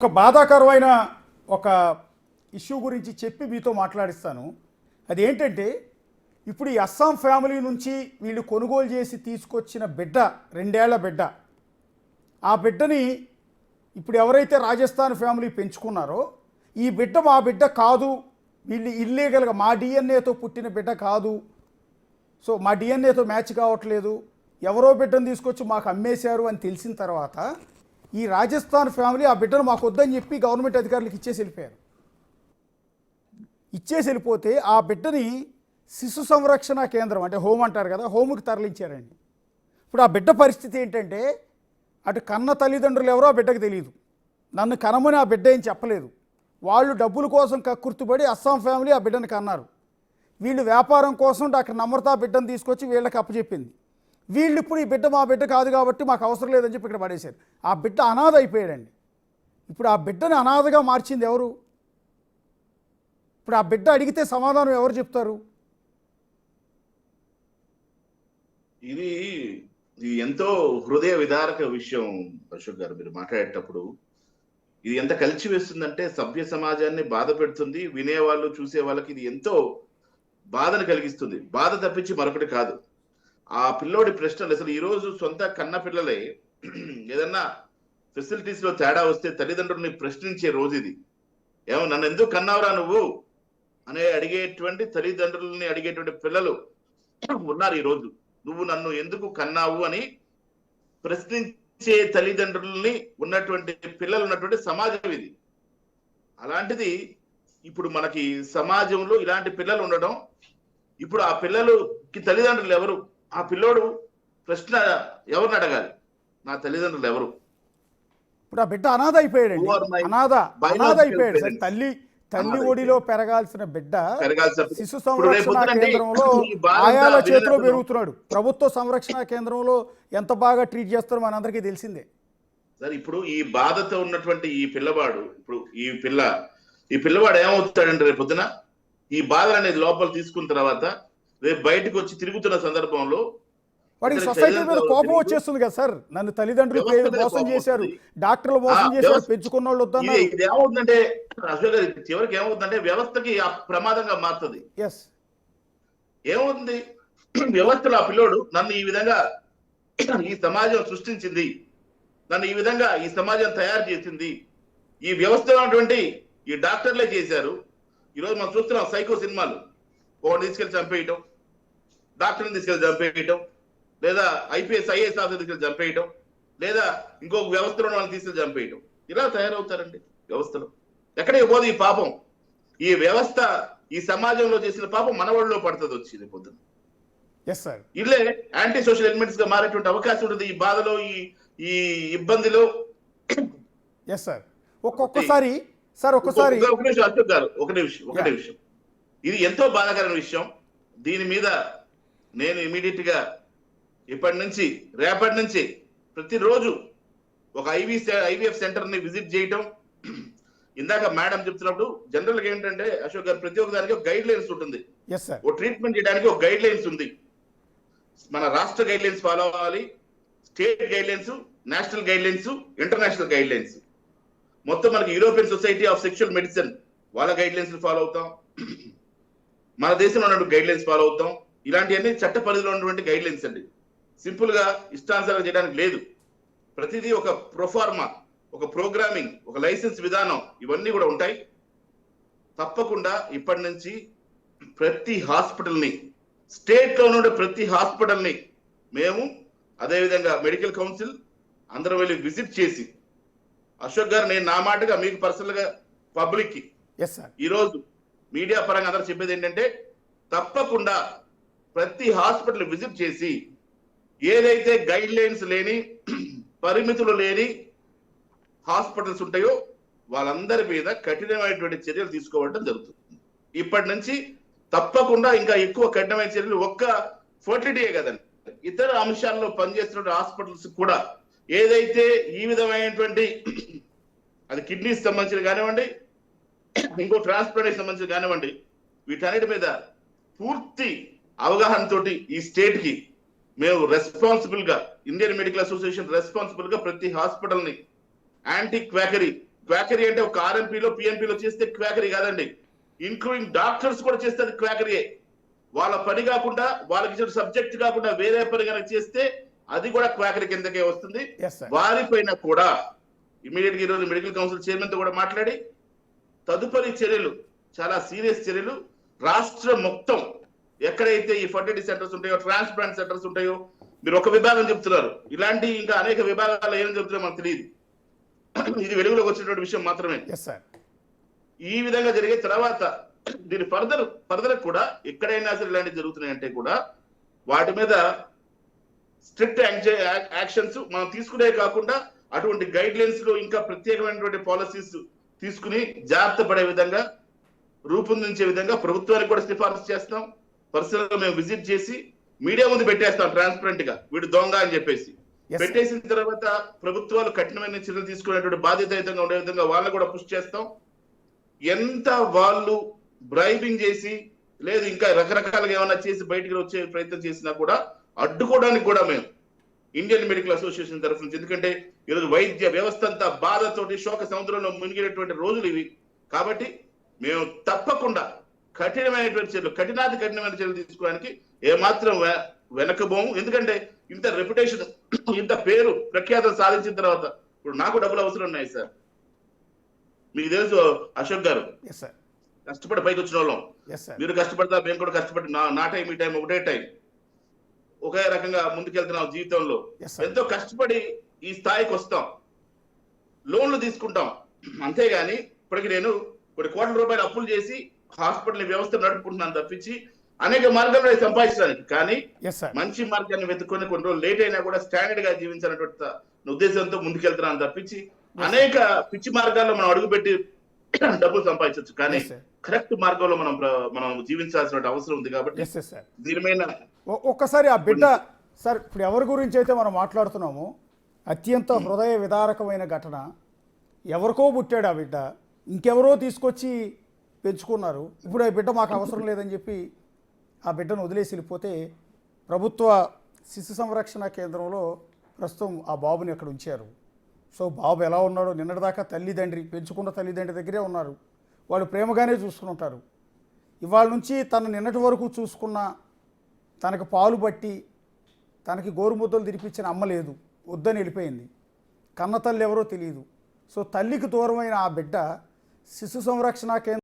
ఒక బాధాకరమైన ఒక ఇష్యూ గురించి చెప్పి మీతో మాట్లాడిస్తాను. అది ఏంటంటే ఇప్పుడు ఈ అస్సాం ఫ్యామిలీ నుంచి వీళ్ళు కొనుగోలు చేసి తీసుకొచ్చిన బిడ్డ 2 ఏళ్ల బిడ్డ, ఆ బిడ్డని ఇప్పుడు ఎవరైతే రాజస్థాన్ ఫ్యామిలీ పెంచుకున్నారో ఈ బిడ్డ మా బిడ్డ కాదు, వీళ్ళు ఇల్లీగల్గా మా డిఎన్ఏతో పుట్టిన బిడ్డ కాదు, సో మా డిఎన్ఏతో మ్యాచ్ కావట్లేదు, ఎవరో బిడ్డను తీసుకొచ్చి మాకు అమ్మేశారు అని తెలిసిన తర్వాత ఈ రాజస్థాన్ ఫ్యామిలీ ఆ బిడ్డను మాకు వద్దని చెప్పి గవర్నమెంట్ అధికారులకు ఇచ్చేసి వెళ్ళిపోయారు. ఇచ్చేసి వెళ్ళిపోతే ఆ బిడ్డని శిశు సంరక్షణ కేంద్రం అంటే హోమ్ అంటారు కదా, హోమ్కి తరలించారండి. ఇప్పుడు ఆ బిడ్డ పరిస్థితి ఏంటంటే అటు కన్న తల్లిదండ్రులు ఎవరో ఆ బిడ్డకు తెలియదు, నన్ను కనమని ఆ బిడ్డ ఏం చెప్పలేదు, వాళ్ళు డబ్బుల కోసం కక్కుర్తిపడి అస్సాం ఫ్యామిలీ ఆ బిడ్డను కన్నారు. వీళ్ళు వ్యాపారం కోసం డాక్టర్ నమ్రత బిడ్డను తీసుకొచ్చి వీళ్ళకి అప్పచెప్పింది. వీళ్ళు ఇప్పుడు ఈ బిడ్డ మా బిడ్డ కాదు కాబట్టి మాకు అవసరం లేదని చెప్పి ఇక్కడ పడేశారు. ఆ బిడ్డ అనాథ అయిపోయాడండి. ఇప్పుడు ఆ బిడ్డని అనాథగా మార్చింది ఎవరు? ఇప్పుడు ఆ బిడ్డ అడిగితే సమాధానం ఎవరు చెప్తారు? ఇది ఎంతో హృదయ విదారక విషయం అశోక్ గారు. మీరు మాట్లాడేటప్పుడు ఇది ఎంత కలిసి వేస్తుందంటే సభ్య సమాజాన్ని బాధ పెడుతుంది, వినేవాళ్ళు చూసే వాళ్ళకి ఇది ఎంతో బాధను కలిగిస్తుంది. బాధ తప్పించి మరొకటి కాదు. ఆ పిల్లోడి ప్రశ్నలు అసలు ఈరోజు సొంత కన్న పిల్లలే ఏదన్నా ఫెసిలిటీస్ లో తేడా వస్తే తల్లిదండ్రుల్ని ప్రశ్నించే రోజు ఇది. ఏమో నన్ను ఎందుకు కన్నావురా నువ్వు అనే అడిగేటువంటి తల్లిదండ్రులని అడిగేటువంటి పిల్లలు ఉన్నారు ఈరోజు. నువ్వు నన్ను ఎందుకు కన్నావు అని ప్రశ్నించే తల్లిదండ్రుల్ని ఉన్నటువంటి పిల్లలు ఉన్నటువంటి సమాజం ఇది. అలాంటిది ఇప్పుడు మనకి సమాజంలో ఇలాంటి పిల్లలు ఉండడం, ఇప్పుడు ఆ పిల్లలకి తల్లిదండ్రులు ఎవరు? ఆ పిల్లోడు ప్రశ్న ఎవరిని అడగాలి? నా తల్లిదండ్రులు ఎవరు? ఇప్పుడు ఆ బిడ్డ అనాథ అయిపోయాడు, అనాథ అయిపోయాడు. తల్లి ఒడిలో పెరగాల్సిన బిడ్డ శిశు సంరక్షణ కేంద్రంలో ఆయాల చేతిలో పెరుగుతున్నాడు. ప్రభుత్వ సంరక్షణ కేంద్రంలో ఎంత బాగా ట్రీట్ చేస్తారో మనందరికీ తెలిసిందే సార్. ఇప్పుడు ఈ బాధతో ఉన్నటువంటి ఈ పిల్లవాడు, ఇప్పుడు ఈ పిల్లవాడు ఏమవుతాడంటే రేపు పొద్దున ఈ బాధ అనేది లోపల తీసుకున్న తర్వాత రేపు బయటకు వచ్చి తిరుగుతున్న సందర్భంలో వాడికి సొసైటీ మీద కోపం వచ్చేస్తుంది కదా సార్. నన్ను తల్లిదండ్రులు మోసం చేశారు, డాక్టర్లు మోసం చేశారు, పెంచుకున్న వాళ్ళు వద్దన్నారు. ఇది ఏమవుతుందంటే అశోక్ గారు చివరికి ఏమవుతుందంటే వ్యవస్థకి ప్రమాదంగా మారుతుంది. ఏమవుతుంది వ్యవస్థలో ఆ పిల్లోడు నన్ను ఈ విధంగా ఈ సమాజం సృష్టించింది, నన్ను ఈ విధంగా ఈ సమాజం తయారు చేసింది, ఈ వ్యవస్థలో ఉన్నటువంటి ఈ డాక్టర్లే చేశారు. ఈరోజు మనం చూస్తున్నాం సైకో సినిమాలు, ఒకటి తీసుకెళ్లి చంపేయటం, డాక్టర్ని తీసుకెళ్లి చంపేయటం, లేదా ఐపీఎస్ ఐఏఎస్ ఆఫీసర్ తీసుకెళ్లి చంపేయటం, లేదా ఇంకొక వ్యవస్థలో వాళ్ళని తీసుకెళ్లి చంపేయటం. ఇలా తయారవుతారండి వ్యవస్థలో. ఎక్కడికి పోదు ఈ పాపం? ఈ వ్యవస్థ ఈ సమాజంలో చేసిన పాపం మన వాళ్ళలో పడుతుంది వచ్చింది పొద్దున. ఇల్లే యాంటీ సోషల్ ఎలిమెంట్స్ గా మారేటువంటి అవకాశం ఉంటుంది ఈ బాధలో, ఈ ఇబ్బందిలో. ఒక్కొక్కసారి ఒక నిమిషం అశోక్ గారు, ఒకటే విషయం, ఇది ఎంతో బాధాకరమైన విషయం. దీని మీద నేను ఇమీడియట్ గా రేపటి నుంచి ప్రతిరోజు ఒక ఐవీఎఫ్ సెంటర్ ని విజిట్ చేయటం. ఇందాక మేడం చెప్తున్నప్పుడు జనరల్ గా ఏంటంటే అశోక్ గారు ప్రతి ఒక్క దానికి ఒక గైడ్ లైన్స్ ఉంటుంది. ఓ ట్రీట్మెంట్ చేయడానికి ఒక గైడ్ లైన్స్ ఉంది. మన రాష్ట్ర గైడ్ లైన్స్ ఫాలో అవ్వాలి, state guide lines, national guide lines, international guide lines. మొత్తం మనకి European society of sexual medicine వాళ్ళ గైడ్ లైన్స్ ఫాలో అవుతాం, మన దేశంలో ఉన్నటువంటి గైడ్ లైన్స్ ఫాలో అవుతాం. ఇలాంటివన్నీ చట్ట పరిధిలో ఉన్నటువంటి గైడ్ లైన్స్ అండి. సింపుల్ గా ఇష్టానుసారం చేయడానికి లేదు. ప్రతిదీ ఒక ప్రొఫార్మా, ఒక ప్రోగ్రామింగ్, ఒక లైసెన్స్ విధానం, ఇవన్నీ కూడా ఉంటాయి. తప్పకుండా ఇప్పటి నుంచి ప్రతి హాస్పిటల్ని, స్టేట్ లో ఉన్న ప్రతి హాస్పిటల్ని మేము అదేవిధంగా మెడికల్ కౌన్సిల్ అందరం వెళ్ళి విజిట్ చేసి, అశోక్ గారు నేను నా మాటగా మీకు పర్సనల్ గా పబ్లిక్ కి ఈరోజు మీడియా పరంగా అందరూ చెప్పేది ఏంటంటే తప్పకుండా ప్రతి హాస్పిటల్ విజిట్ చేసి ఏదైతే గైడ్ లైన్స్ లేని, పరిమితులు లేని హాస్పిటల్స్ ఉంటాయో వాళ్ళందరి మీద కఠినమైనటువంటి చర్యలు తీసుకోవడం జరుగుతుంది. ఇప్పటి నుంచి తప్పకుండా ఇంకా ఎక్కువ కఠినమైన చర్యలు ఒక్క ఫర్టిలిటీయే కదండి, ఇతర అంశాల్లో పనిచేస్తున్న హాస్పిటల్స్ కూడా ఏదైతే ఈ విధమైనటువంటి అది కిడ్నీస్ సంబంధించిన కానివ్వండి, ఇంకో ట్రాన్స్ప్లాంటేషన్ సంబంధించిన కానివ్వండి, వీటన్నిటి మీద పూర్తి అవగాహనతోటి ఈ స్టేట్ కి మేము రెస్పాన్సిబుల్ గా, ఇండియన్ మెడికల్ అసోసియేషన్ రెస్పాన్సిబుల్ గా ప్రతి హాస్పిటల్ ని యాంటీ క్వాకరీ క్వాకరీ అంటే ఒక ఆర్ఎంపీలో పిఎన్పీలో చేస్తే క్వాకరీ కాదండి, ఇంక్లూడింగ్ డాక్టర్స్ కూడా చేస్తే అది క్వాకరీయే. వాళ్ళ పని కాకుండా, వాళ్ళకి ఇచ్చిన సబ్జెక్ట్ కాకుండా వేరే పని కనుక చేస్తే అది కూడా క్వాకరీ కిందకే వస్తుంది. Yes, sir. వారిపైన కూడా ఇమీడియట్ గా ఈరోజు మెడికల్ కౌన్సిల్ చైర్మన్ తో కూడా మాట్లాడి తదుపరి చర్యలు, చాలా సీరియస్ చర్యలు రాష్ట్రం మొత్తం ఎక్కడైతే ఈ ఫర్టిలిటీ సెంటర్స్ ఉంటాయో, ట్రాన్స్ప్లాంట్ సెంటర్స్ ఉంటాయో, మీరు ఒక విభాగం చెప్తున్నారు, ఇలాంటి ఇంకా అనేక విభాగాలు ఏం చెప్తున్నారో మనకు తెలియదు. ఇది వెలుగులోకి వచ్చినటువంటి విషయం మాత్రమే. Yes, sir. ఈ విధంగా జరిగే తర్వాత దీని ఫర్దర్ కూడా ఎక్కడైనా సరే ఇలాంటివి జరుగుతున్నాయంటే కూడా వాటి మీద స్ట్రిక్ట్ యాక్షన్స్ మనం తీసుకునే కాకుండా అటువంటి గైడ్ లైన్స్ లో ఇంకా ప్రత్యేకమైనటువంటి పాలసీస్ తీసుకుని జాగ్రత్త పడే విధంగా రూపొందించే విధంగా ప్రభుత్వానికి కూడా సిఫారసు చేస్తాం. పర్సనల్ గా మేము విజిట్ చేసి మీడియా ముందు పెట్టేస్తాం ట్రాన్స్పరెంట్ గా, వీడు దొంగ అని చెప్పేసి. పెట్టేసిన తర్వాత ప్రభుత్వాలు కఠినమైన చర్యలు తీసుకునేటువంటి బాధ్యతాయుతంగా ఉండే విధంగా వాళ్ళని కూడా పుష్ చేస్తాం. ఎంత వాళ్ళు బ్రైబింగ్ చేసి లేదు ఇంకా రకరకాలుగా ఏమైనా చేసి బయటికి వచ్చే ప్రయత్నం చేసినా కూడా అడ్డుకోవడానికి కూడా మేము ఇండియన్ మెడికల్ అసోసియేషన్ తరఫు నుంచి, ఎందుకంటే ఈరోజు వైద్య వ్యవస్థ అంతా బాధతోటి శోక సముద్రంలో మునిగినటువంటి రోజులు ఇవి. కాబట్టి మేము తప్పకుండా కఠినమైనటువంటి చర్యలు, కఠినమైన చర్యలు తీసుకోవడానికి ఏమాత్రం వెనకబోము. ఎందుకంటే ఇంత రెప్యుటేషన్, ఇంత పేరు ప్రఖ్యాతం సాధించిన తర్వాత ఇప్పుడు నాకు డబ్బులు అవసరం ఉన్నాయి సార్. మీకు తెలుసు అశోక్ గారు, కష్టపడి పైకి వచ్చిన వాళ్ళం. మీరు కష్టపడతా, మేము కూడా కష్టపడి నా టైం ఈ టైం ఒకటే టైం, ఒకే రకంగా ముందుకెళ్తున్నాం జీవితంలో. ఎంతో కష్టపడి ఈ స్థాయికి వస్తాం, లోన్లు తీసుకుంటాం. అంతేగాని ఇప్పటికి నేను కొన్ని కోట్ల రూపాయలు అప్పులు చేసి హాస్పిటల్ వ్యవస్థ నడుపుకుంటున్నాను తప్పించి అనేక మార్గాల్లో సంపాదించడానికి. కానీ మంచి మార్గాన్ని వెతుక్కొని కొన్ని రోజులు లేట్ అయినా కూడా స్టాండర్డ్ గా జీవించాలన్నటువంటి ఉద్దేశంతో ముందుకెళ్తున్నాను తప్పించి అనేక పిచ్చి మార్గాల్లో మనం అడుగుపెట్టి డబ్బులు సంపాదించవచ్చు. కానీ కరెక్ట్ మార్గంలో మనం జీవించాల్సిన అవసరం ఉంది. కాబట్టి దీని మీద ఒక్కసారి ఆ బిడ్డ సార్, ఇప్పుడు ఎవరి గురించి అయితే మనం మాట్లాడుతున్నామో అత్యంత హృదయ విదారకమైన ఘటన. ఎవరికో పుట్టాడు ఆ బిడ్డ, ఇంకెవరో తీసుకొచ్చి పెంచుకున్నారు. ఇప్పుడు ఆ బిడ్డ మాకు అవసరం లేదని చెప్పి ఆ బిడ్డను వదిలేసి వెళ్ళిపోతే ప్రభుత్వ శిశు సంరక్షణ కేంద్రంలో ప్రస్తుతం ఆ బాబుని అక్కడ ఉంచారు. సో బాబు ఎలా ఉన్నాడో నిన్నటిదాకా తల్లిదండ్రి, పెంచుకున్న తల్లిదండ్రి దగ్గరే ఉన్నారు. వాళ్ళు ప్రేమగానే చూసుకుని ఉంటారు. ఇవాళ నుంచి తను నిన్నటి వరకు చూసుకున్న, తనకు పాలు బట్టి తనకి గోరుముద్దలు తినిపించిన అమ్మ లేదు, వద్దని వెళ్ళిపోయింది. కన్న తల్లి ఎవరో తెలియదు. సో తల్లికి దూరమైన ఆ బిడ్డ శిశు సంరక్షణ కేంద్రం